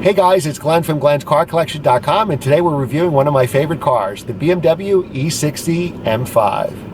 Hey guys, it's Glenn from glenscarcollection.com, and today we're reviewing one of my favorite cars, the BMW E60 M5.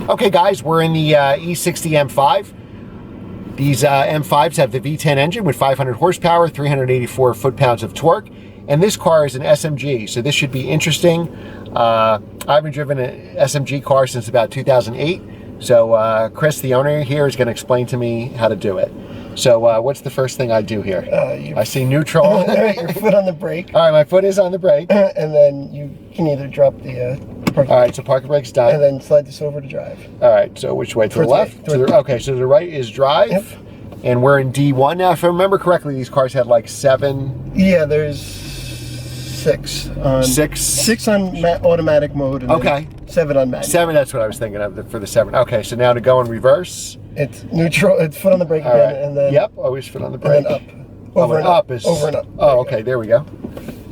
Okay guys, we're in the E60 M5. These M5s have the V10 engine with 500 horsepower, 384 foot-pounds of torque, and this car is an SMG, so this should be interesting. I haven't driven an SMG car since about 2008, so Chris, the owner here, is going to explain to me how to do it. So what's the first thing I do here? I see neutral. Your foot on the brake. All right, my foot is on the brake. And then you can either drop the all right, so parking brake's done. and then slide this over to drive. All right, so which way? To the left? Okay, so the right is drive. Yep. And we're in D1 now. If I remember correctly, these cars had like 7. Yeah, there's 6 on 6 on automatic mode. And okay. 7 on manual. 7. That's what I was thinking of for the 7. Okay, so now to go in reverse. It's neutral. It's foot on the brake again, right. and then yep, always foot on the brake. And then up. Over and up. Over and up. Oh, okay. There we go.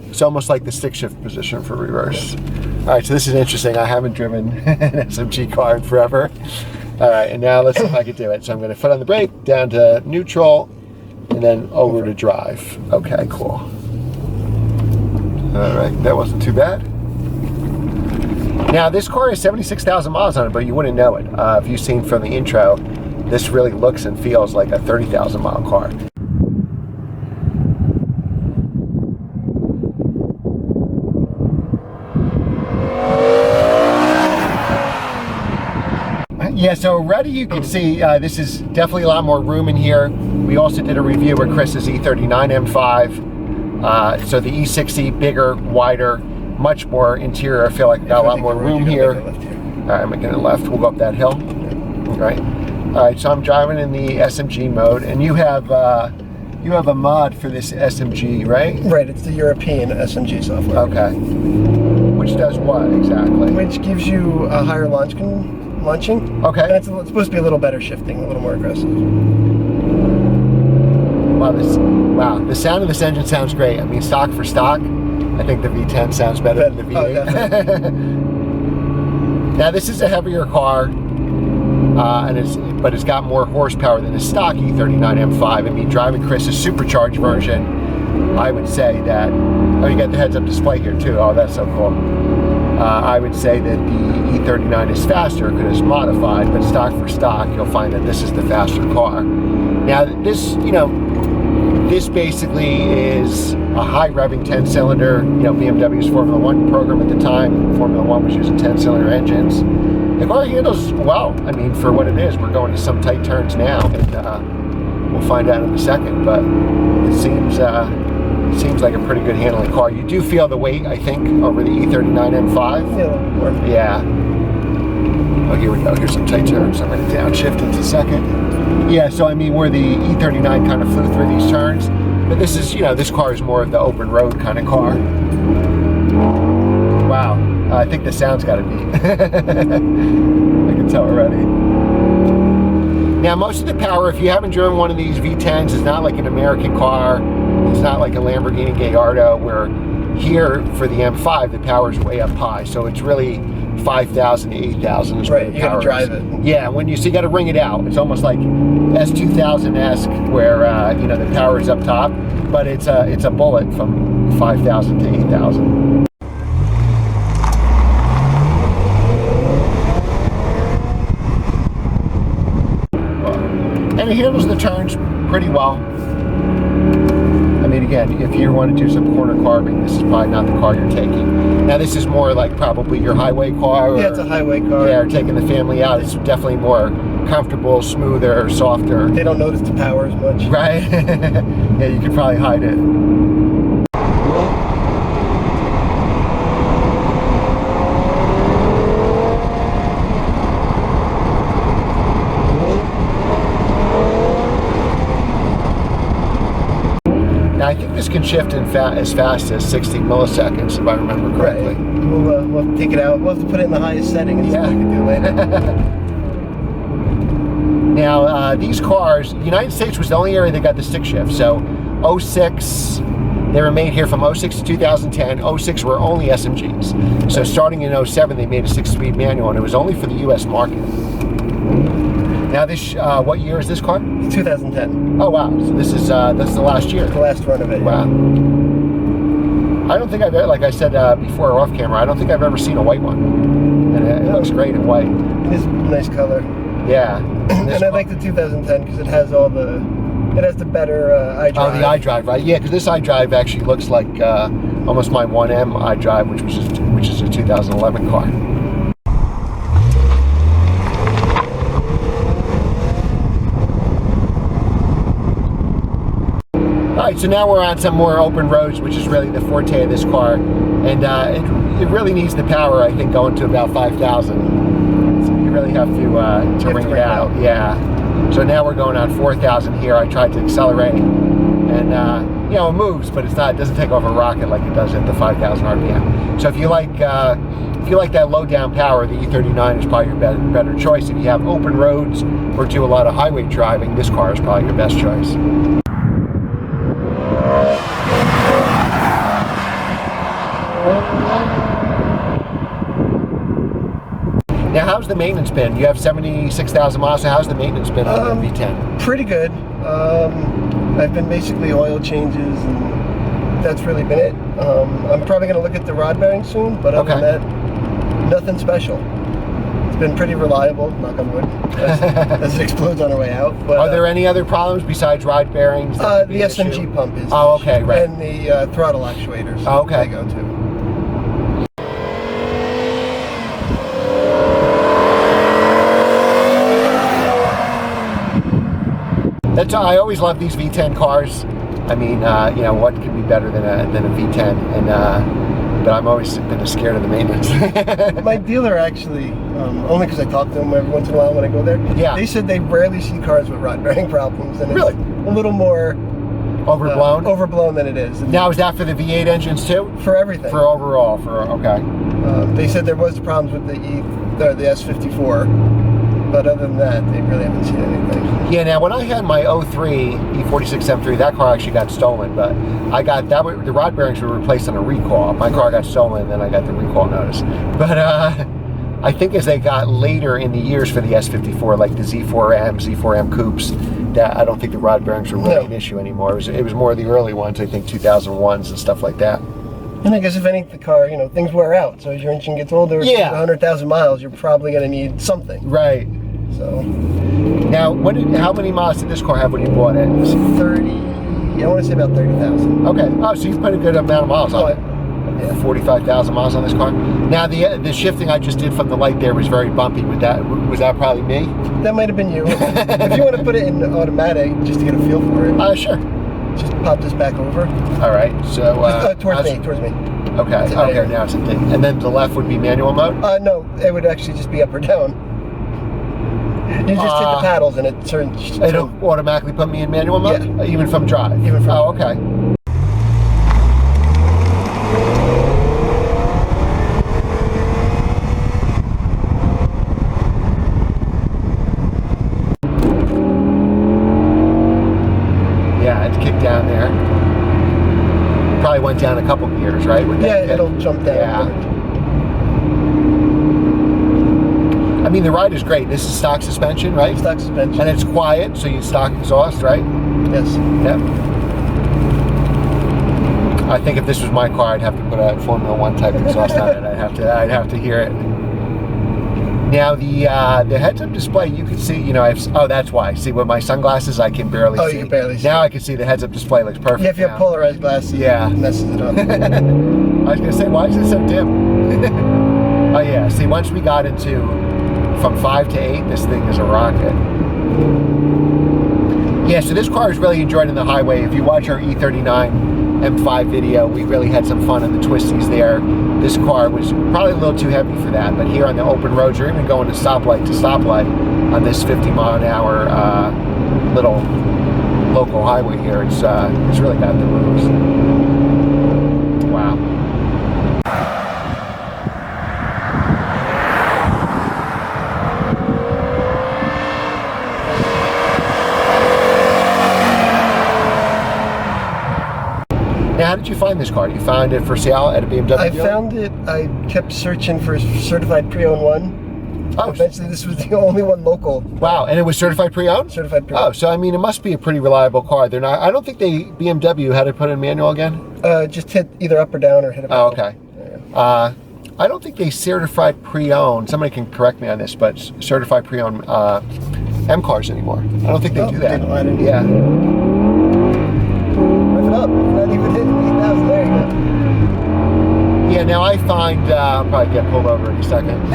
It's almost like the stick shift position for reverse. All right, so this is interesting. I haven't driven an SMG car in forever. All right, and now let's see if I can do it. So I'm going to foot on the brake, down to neutral, and then over to drive. Okay, cool. All right, that wasn't too bad. Now, this car has 76,000 miles on it, but you wouldn't know it. If you've seen from the intro, this really looks and feels like a 30,000 mile car. Yeah, so already you can see this is definitely a lot more room in here. We also did a review with Chris's E39 M5. So the E60, bigger, wider, much more interior. I feel like got a lot more room here. All right, I'm making a left. We'll go up that hill. All right, so I'm driving in the SMG mode, and you have a mod for this SMG, right? Right, it's the European SMG software. Okay. Which does what exactly? Which gives you a higher launching. Okay. And it's supposed to be a little better shifting, a little more aggressive. Wow, the sound of this engine sounds great. I mean, stock for stock, I think the V10 sounds better than the V8. Oh, now, this is a heavier car, but it's got more horsepower than the stock E39 M5. I mean, driving Chris's supercharged version, I would say that, oh, you got the heads-up display here too. Oh, that's so cool. I would say that the E39 is faster because it's modified, but stock for stock, you'll find that this is the faster car. Now, this, this basically is a high revving 10-cylinder, BMW's Formula 1 program at the time. Formula 1 was using 10-cylinder engines. The car handles well. I mean, for what it is, we're going to some tight turns now, and we'll find out in a second, but it seems like a pretty good handling car. You do feel the weight, I think, over the E39 M5. Yeah. Oh, here we go. Here's some tight turns. I'm going to downshift into second. Yeah, so I mean, where the E39 kind of flew through these turns, but this is, this car is more of the open road kind of car. Wow. I think the sound's got to be. I can tell already. Now, most of the power, if you haven't driven one of these V10s, is not like an American car. It's not like a Lamborghini Gallardo, where here for the M5 the power is way up high, so it's really 5,000 to 8,000 is right. You got to drive it. Yeah, you got to ring it out. It's almost like S2000-esque, where the power is up top, but it's a bullet from 5,000 to 8,000. And it handles the turns pretty well. I mean, again, if you want to do some corner carving, this is probably not the car you're taking. Now, this is more like probably your highway car. Yeah, it's a highway car. Yeah, or taking the family out. It's definitely more comfortable, smoother, softer. They don't notice the power as much. Right? Yeah, you could probably hide it. Now, I think this can shift in as fast as 60 milliseconds, if I remember correctly. Right. We'll have to take it out. We'll have to put it in the highest setting and see Yeah. what we can do later. Now, these cars, the United States was the only area that got the stick shift. So, 06, they were made here from 06 to 2010. 06 were only SMGs. So, starting in 07, they made a 6-speed manual, and it was only for the U.S. market. Now, this, what year is this car? 2010. Oh, wow. So, this is the last year. The last run of it. Wow. I don't think I've ever, like I said before off camera, I don't think I've ever seen a white one. And it looks great in white. It is a nice color. Yeah. And I like the 2010 because it has all the, it has the better iDrive. Oh, the iDrive, right? Yeah, because this iDrive actually looks like almost my 1M iDrive, which is a 2011 car. All right, so now we're on some more open roads, which is really the forte of this car, and it really needs the power. I think going to about 5,000. So you really have to ring it out. Yeah. So now we're going on 4,000 here. I tried to accelerate, and you know, it moves, but it's not. It doesn't take off a rocket like it does at the 5,000 RPM. So if you like that low down power, the E39 is probably your better choice. If you have open roads or do a lot of highway driving, this car is probably your best choice. Now, how's the maintenance been? You have 76,000 miles, so how's the maintenance been on the V10? Pretty good. I've been basically oil changes, and that's really been it. I'm probably going to look at the rod bearing soon, but other than that, nothing special. It's been pretty reliable, knock on wood, as it explodes on our way out. But, are there any other problems besides rod bearings? The SMG pump is. Oh, okay, right. And the throttle actuators. Oh, okay. They go to. I always love these V10 cars. I mean, you know, what could be better than a V10? And but I'm always been scared of the maintenance. My dealer actually, only because I talk to him every once in a while when I go there. Yeah. They said they rarely see cars with rod bearing problems, and really it's a little more overblown. Overblown than it is. Now, is that for the V8 engines too? For everything. For overall. For okay. They said there was problems with the S54. But other than that, they really haven't seen anything. Yeah, now when I had my 03 E60 M5, that car actually got stolen, but I got that. The rod bearings were replaced on a recall. My car got stolen, and then I got the recall notice. But I think as they got later in the years for the S54, like the Z4M, Z4M coupes, that I don't think the rod bearings were really an issue anymore. It was more of the early ones, I think 2001s and stuff like that. And I guess if any, the car, you know, things wear out. So as your engine gets older, 100,000 miles, you're probably going to need something. Right. So now, how many miles did this car have when you bought it? 30. I want to say about 30,000. Okay. Oh, so you've put a good amount of miles on it. Yeah. 45,000 miles on this car. Now, the shifting I just did from the light there was very bumpy. Was that probably me? That might have been you. If you want to put it in automatic, just to get a feel for it. Sure. Just pop this back over. All right. So towards me. Okay. Okay. Now it's a thing. And then the left would be manual mode. No, it would actually just be up or down. You just hit the paddles and it turns. It'll automatically put me in manual mode? Yeah. Even from drive? Even from okay. Yeah, it's kicked down there. Probably went down a couple gears, right? It'll jump down. Yeah. I mean, the ride is great. This is stock suspension, right? Stock suspension. And it's quiet, so you stock exhaust, right? Yes. Yep. I think if this was my car, I'd have to put a Formula One type exhaust on it. I'd have to hear it. Now the heads-up display, you can see, you know, oh, that's why. See, with my sunglasses, I can barely see. Oh, you can barely see. Now I can see the heads-up display looks perfect. Yeah, if you have polarized glasses, yeah, it messes it up. I was gonna say, why is it so dim? Oh yeah, see, once we got into from 5 to 8, this thing is a rocket. Yeah, so this car is really enjoyed in the highway. If you watch our E39 M5 video, we really had some fun on the twisties there. This car was probably a little too heavy for that, but here on the open roads, you're even going to stoplight on this 50-mile-an-hour little local highway here. It's really got the moves. Wow. Now, how did you find this car? You found it for sale at a BMW I dealer? found it. I kept searching for a certified pre-owned one. Oh, eventually this was the only one local. Wow, and it was certified pre-owned? Certified pre-owned. Oh, so I mean, it must be a pretty reliable car. They're not. I don't think BMW had to put in manual again. Just hit either up or down or hit up. Oh, okay. Yeah. I don't think they certified pre-owned. Somebody can correct me on this, but certified pre-owned M cars anymore. I don't think they do that. I didn't yeah. Rev it up. You're not even hitting 8,000. There you go. Yeah, now I find, I'll probably get pulled over any second,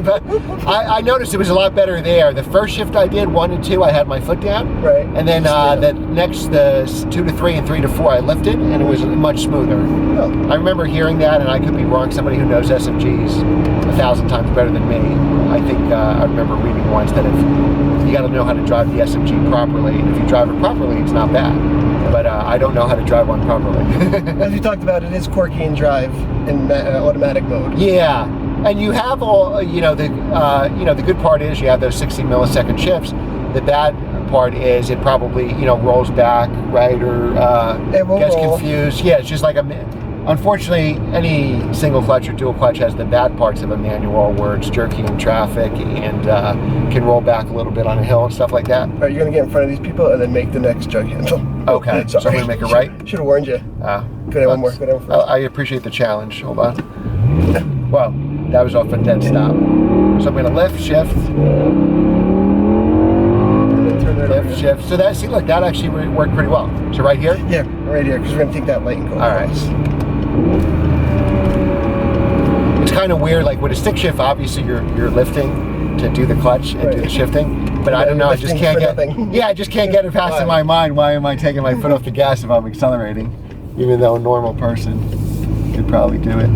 but I noticed it was a lot better there. The first shift I did, 1 and 2, I had my foot down. Right. And then the 2 to 3 and 3 to 4, I lifted, and it was much smoother. Oh. I remember hearing that, and I could be wrong. Somebody who knows SMGs 1,000 times better than me. I think I remember reading once that if you got to know how to drive the SMG properly, and if you drive it properly, it's not bad. But I don't know how to drive one properly. As you talked about, it is quirky in drive in automatic mode. Yeah, and you have all the good part is you have those 60 millisecond shifts. The bad part is it probably rolls back, right, or gets confused. Yeah, it's just like unfortunately, any single clutch or dual clutch has the bad parts of a manual where it's jerky in traffic and can roll back a little bit on a hill and stuff like that. All right, you're gonna get in front of these people and then make the next jug handle. Okay, so I'm gonna make it right. Should have warned you. Go down one more. Go down first. I appreciate the challenge. Hold on. Wow, that was off a dead stop. So I'm gonna lift, shift. Lift, shift. So that, see, look, that actually worked pretty well. So right here? Yeah, right here, because we're gonna take that light and go. All right. It's kind of weird, like with a stick shift, obviously you're lifting to do the clutch and do the shifting. But I don't know, I just can't get. Yeah, I just can't get it past in my mind. Why am I taking my foot off the gas if I'm accelerating? Even though a normal person could probably do it.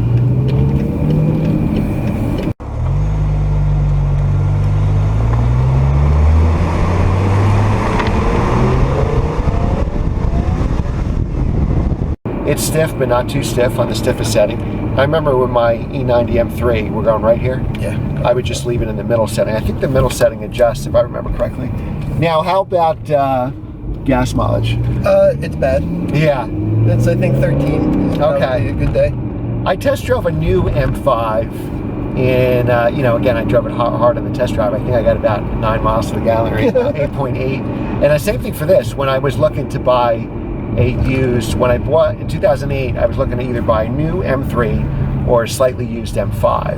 It's stiff, but not too stiff on the stiffest setting. I remember with my E90 M3, we're going right here. Yeah. I would just leave it in the middle setting. I think the middle setting adjusts, if I remember correctly. Now, how about gas mileage? It's bad. Yeah. It's, I think, 13 is probably a good day. I test drove a new M5, and again, I drove it hard on the test drive. I think I got about 9 miles to the gallon, or 8.8. And the same thing for this. When I was looking to buy a used, when I bought in 2008, I was looking to either buy a new M3 or a slightly used M5.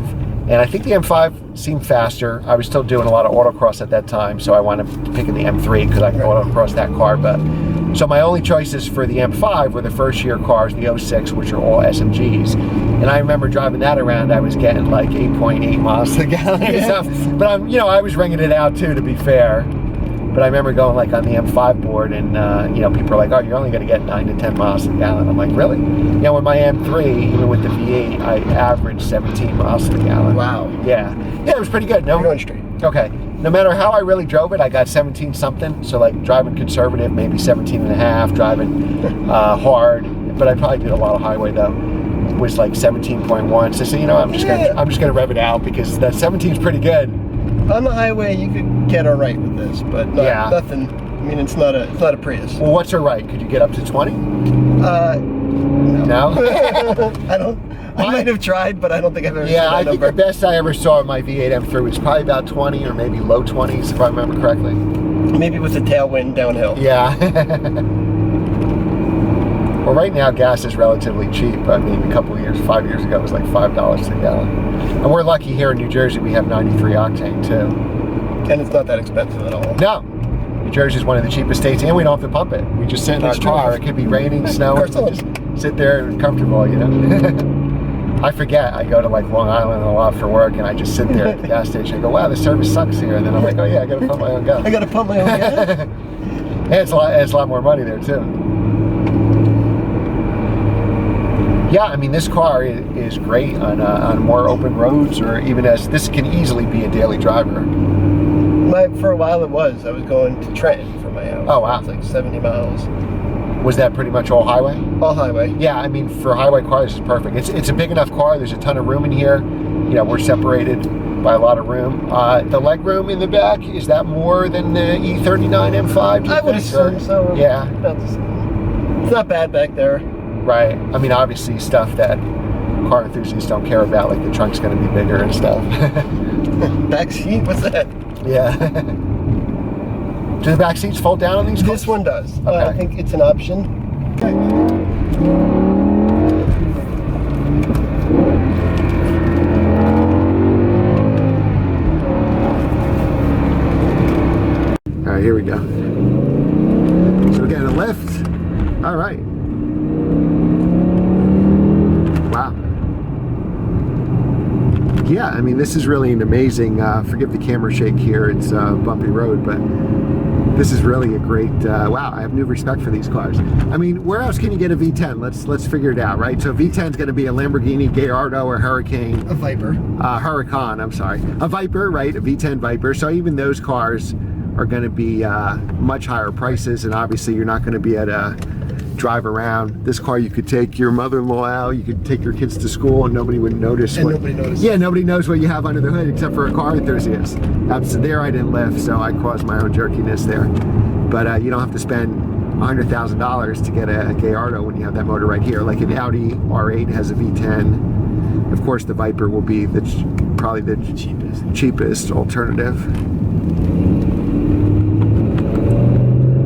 And I think the M5 seemed faster. I was still doing a lot of autocross at that time, so I wound up picking the M3 because I could autocross that car. But so my only choices for the M5 were the first year cars, the 06, which are all SMGs. And I remember driving that around, I was getting like 8.8 miles to the gallon and stuff. But I was ringing it out too, to be fair. But I remember going like on the M5 board and, people are like, oh, you're only going to get 9 to 10 miles to the gallon. I'm like, really? With my M3, even with the V8, I averaged 17 miles to the gallon. Wow. Yeah. Yeah, it was pretty good. No, you're going straight. Okay. No matter how I really drove it, I got 17 something. So like driving conservative, maybe 17 and a half, driving hard. But I probably did a lot of highway though. Was like 17.1. So I'm just gonna rev it out because that 17 is pretty good. On the highway, you could get all right with this, but nothing. I mean, it's not a Prius. Well, what's all right? Could you get up to 20? No. I might have tried, but I don't think I've ever seen that I think number. the best I ever saw in my V8 M3 was probably about 20 or maybe low 20s, if I remember correctly. Maybe with the tailwind downhill. Yeah. Well, right now gas is relatively cheap. I mean, a couple of years, 5 years ago, it was like $5 a gallon. And we're lucky here in New Jersey, we have 93 octane too. And it's not that expensive at all. No. New Jersey is one of the cheapest states, and we don't have to pump it. We just sit in our car. It could be raining, snowing, we just sit there and comfortable, you know. I forget. I go to like Long Island a lot for work, and I just sit there at the gas station. I go, wow, the service sucks here. And then I'm like, oh yeah, I got to pump my own gas. I got to pump my own gas. And it's a lot more money there too. Yeah, I mean, this car is great on more open roads, or even as this can easily be a daily driver. For a while it was. I was going to Trenton from my house. Oh wow. It's like 70 miles. Was that pretty much all highway? All highway. Yeah, I mean, for highway cars, it's perfect. It's a big enough car. There's a ton of room in here. You know, we're separated by a lot of room. The leg room in the back, is that more than the E39 M5? I would assume so. Yeah. It's not bad back there. Right. I mean, obviously stuff that car enthusiasts don't care about, like the trunk's going to be bigger and stuff. Back seat? What's that? Yeah. Do the back seats fold down on these cars? This one does. Okay. I think it's an option. Okay. All right, here we go. So we're getting a lift. All right. Wow. Yeah, I mean, this is really an amazing, forgive the camera shake here, it's a bumpy road, but this is really a great, wow, I have new respect for these cars. I mean, where else can you get a V10? Let's figure it out, right? So V10 is going to be a Lamborghini Gallardo or Hurricane. A Viper. Huracan, I'm sorry. A Viper, right? A V10 Viper. So even those cars are going to be much higher prices, and obviously you're not going to be able to drive around. This car you could take your mother-in-law out, you could take your kids to school, and nobody would notice. And nobody notices. Yeah, nobody knows what you have under the hood except for a car enthusiast. There I didn't live, so I caused my own jerkiness there. But you don't have to spend $100,000 to get a Gallardo when you have that motor right here. Like an Audi R8 has a V10. Of course, the Viper will be probably the cheapest alternative.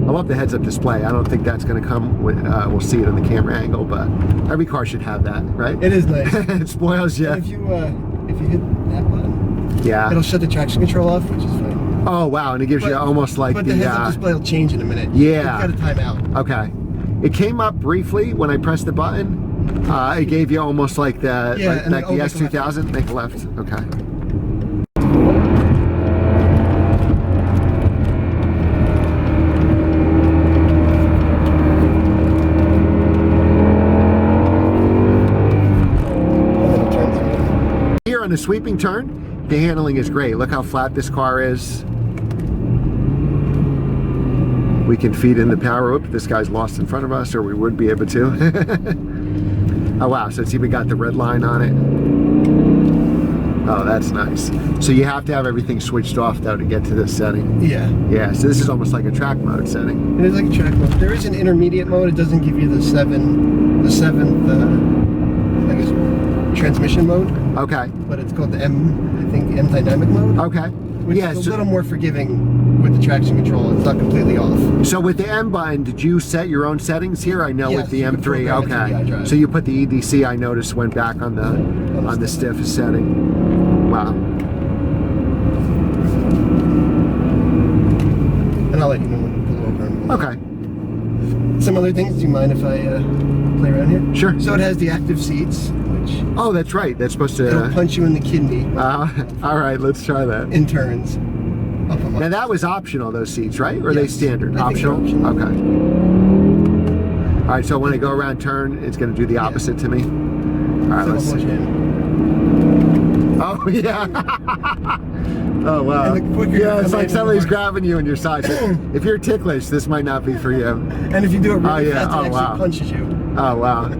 I love the heads-up display. I don't think that's going to come with, we'll see it on the camera angle, but every car should have that, right? It is nice. It spoils you. And if you hit that button, yeah, it'll shut the traction control off, which is fine. Oh wow, and it gives you almost like but the heads-up display will change in a minute. Yeah. You've got a timeout. Okay. It came up briefly when I pressed the button. It gave you almost like the like the S2000. Make a left. Okay. On a sweeping turn, the handling is great. Look how flat this car is. We can feed in the power. Oop, this guy's lost in front of us, or we would be able to. Oh wow, so it's even got the red line on it. Oh, that's nice. So you have to have everything switched off though to get to this setting. Yeah. Yeah, so this is almost like a track mode setting. It is like a track mode. There is an intermediate mode. It doesn't give you the seventh, I guess, transmission mode. Okay. But it's called the M dynamic mode. Okay. Which is a little more forgiving with the traction control. It's not completely off. So with the M button, did you set your own settings here? I know with the M3. Okay. So you put the EDC. I noticed went back on the stiffest setting. Wow. And I'll let you know when to pull over. Okay. Some other things. Do you mind if I play around here? Sure. So it has the active seats. Oh, that's right. That's supposed to... It'll punch you in the kidney. All right, let's try that. In turns. Now that was optional, those seats, right? Or are they standard? Optional? Okay. All right, so when I go around turn, it's going to do the opposite to me? All right, let's see. Oh, yeah. Oh, wow. Yeah, it's like somebody's grabbing you on your side. If you're ticklish, this might not be for you. And if you do it really fast, it actually punches you. Oh, wow.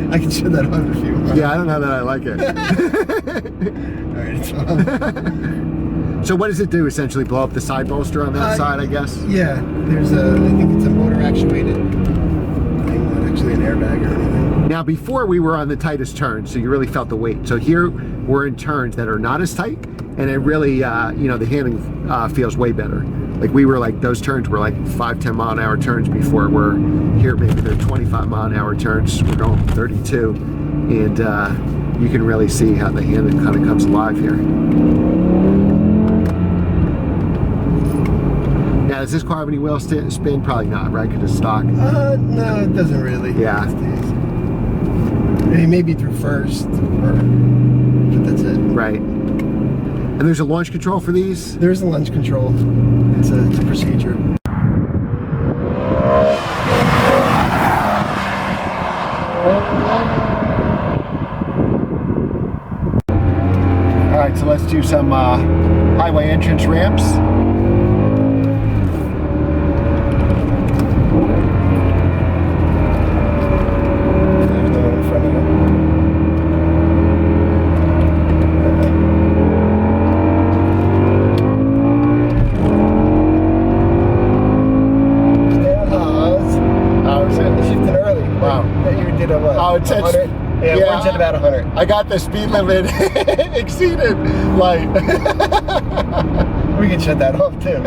I can show that on if you want. Yeah, I don't know that I like it. Alright, it's on. So what does it do, essentially? Blow up the side bolster on that side, I guess? Yeah, there's I think it's a motor actuated thing, not actually an airbag or anything. Now before we were on the tightest turns, so you really felt the weight. So here we're in turns that are not as tight, and it really, you know, the handling feels way better. like we were like, those turns were like 5-10 mile an hour turns before. We're here, maybe they're 25 mile an hour turns. We're going 32, and you can really see how the hand kind of comes alive here. Now, does this car have any wheel spin? Probably not, right? Because it's stock. No, it doesn't really. Yeah. Maybe through first, but that's it. Right. And there's a launch control for these? There's a launch control. It's a procedure. All right, so let's do some highway entrance ramps. There's no one in front of you. Shifting early. Wow. You did a what? Oh, it says, 100? Yeah, orange at about 100. I got the speed limit exceeded. Like, we can shut that off too.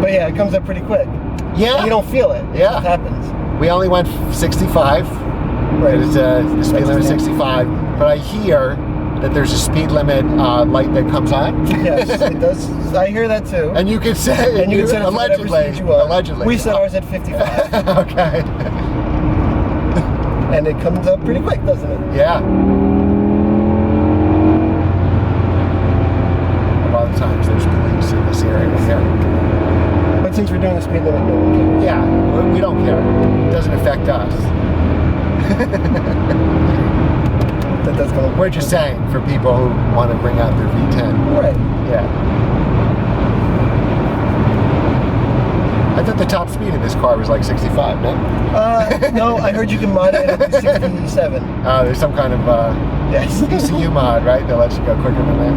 But yeah, it comes up pretty quick. yeah. You don't feel it. It Yeah. just happens. We only went 65. Right. It's the speed limit is 65. But I hear that there's a speed limit light that comes on. Yes, it does. I hear that too. And you can say, And you can set it to whatever allegedly. speed you want. Allegedly. We set ours at 55. Okay. And it comes up pretty quick, doesn't it? Yeah. A lot of times there's police in this area here. But since we're doing the speed limit, no one cares. Yeah, we don't care. It doesn't affect us. That does come up. We're just saying for people who want to bring out their V10. Right. Yeah. I thought the top speed in this car was like 65, no? No, I heard you can mod it up to 67. There's some kind of Yes. ECU mod, right? That lets you go quicker than that.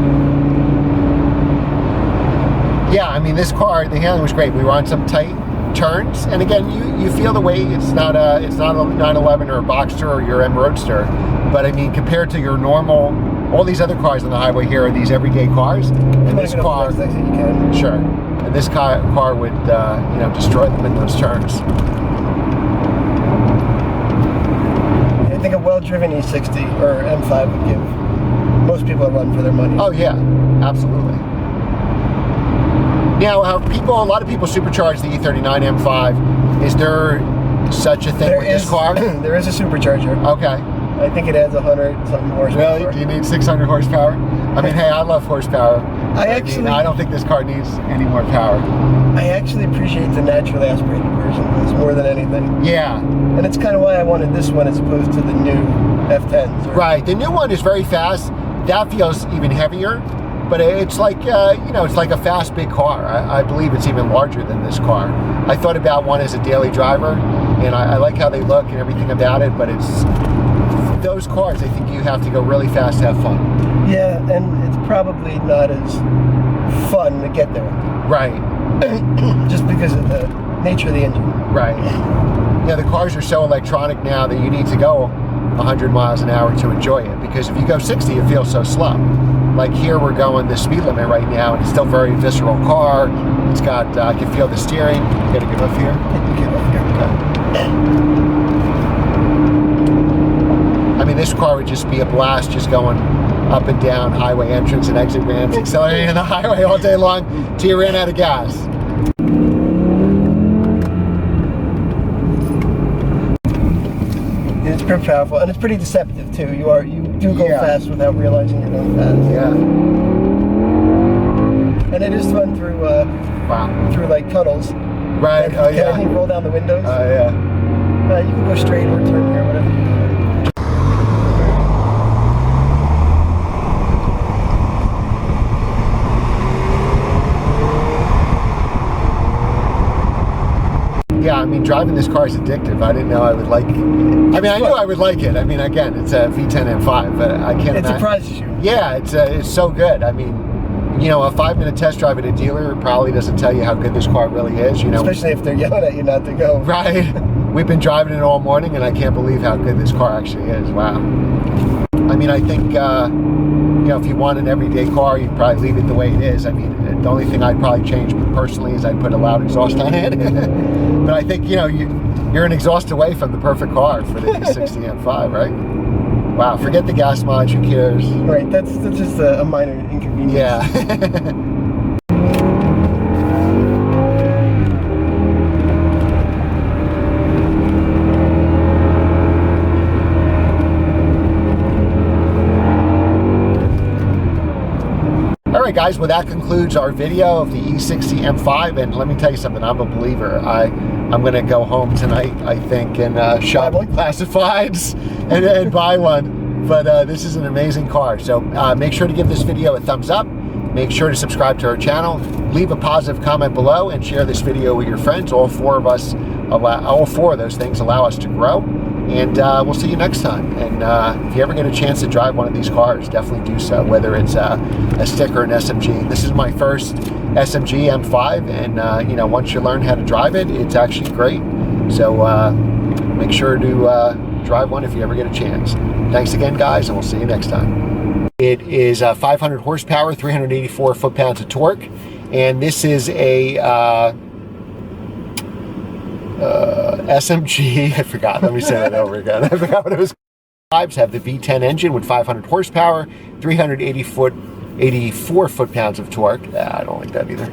Yeah, I mean, this car, the handling was great. We were on some tight turns, and again, you feel the weight. It's not a 911 or a Boxster or your M Roadster, but I mean, compared to your normal, all these other cars on the highway here are these everyday cars, and this car, you can. sure, and this car would destroy them in those turns. I think a well-driven E60 or M5 would give most people a run for their money. Oh yeah, absolutely. Now, a lot of people supercharge the E39 M5. Is there such a thing with this car? There is a supercharger. Okay. I think it adds 100-something horsepower. Really? Do you need 600 horsepower? I mean, hey, I love horsepower. I don't think this car needs any more power. I actually appreciate the naturally aspirated version of this more than anything. Yeah. And it's kind of why I wanted this one as opposed to the new F10s. Right. The new one is very fast. That feels even heavier. But it's like, it's like a fast, big car. I believe it's even larger than this car. I thought about one as a daily driver, and I like how they look and everything about it, but it's those cars, I think you have to go really fast to have fun. Yeah, and it's probably not as fun to get there. Right. Just because of the nature of the engine. Right. Yeah, the cars are so electronic now that you need to go 100 miles an hour to enjoy it, because if you go 60, it feels so slow. Like here, we're going the speed limit right now, and it's still a very visceral car. It's got, I can feel the steering. You gotta get up here. Get off here. Okay. I mean, this car would just be a blast, just going up and down highway entrance and exit ramps, accelerating on the highway all day long till you ran out of gas. It's pretty powerful, and it's pretty deceptive too. You do go fast without realizing you're going fast. Yeah. And it is fun through through like tunnels. Right. Oh yeah. And you roll down the windows. Oh yeah. You can go straight or turn here, whatever you do. Yeah, I mean, driving this car is addictive. I didn't know I would like it. I mean, I knew I would like it. I mean, again, it's a V10 M5, but I can't imagine. It surprises you. Yeah, it's so good. I mean, a 5-minute test drive at a dealer probably doesn't tell you how good this car really is, Especially if they're yelling at you not to go. Right. We've been driving it all morning, and I can't believe how good this car actually is. Wow. I mean, I think, if you want an everyday car, you'd probably leave it the way it is. I mean, The only thing I'd probably change personally is I'd put a loud exhaust on it. But I think, you know, you're an exhaust away from the perfect car for the E60 M5, right? Wow, forget the gas mileage, who cares? Right, that's just a minor inconvenience. Yeah. Alright guys, well that concludes our video of the E60 M5, and let me tell you something, I'm a believer. I'm going to go home tonight, I think, and shop the classifieds and buy one. But this is an amazing car, so make sure to give this video a thumbs up, make sure to subscribe to our channel, leave a positive comment below, and share this video with your friends. All four of those things allow us to grow. And we'll see you next time. And if you ever get a chance to drive one of these cars, definitely do so, whether it's a stick or an SMG. This is my first SMG M5, and you know, once you learn how to drive it, it's actually great. So make sure to drive one if you ever get a chance. Thanks again, guys, and we'll see you next time. It is 500 horsepower, 384 foot-pounds of torque, and this is a SMG, I forgot, let me say that over again. I forgot what it was. Have the V10 engine with 500 horsepower, 384 foot-pounds of torque. I don't like that either.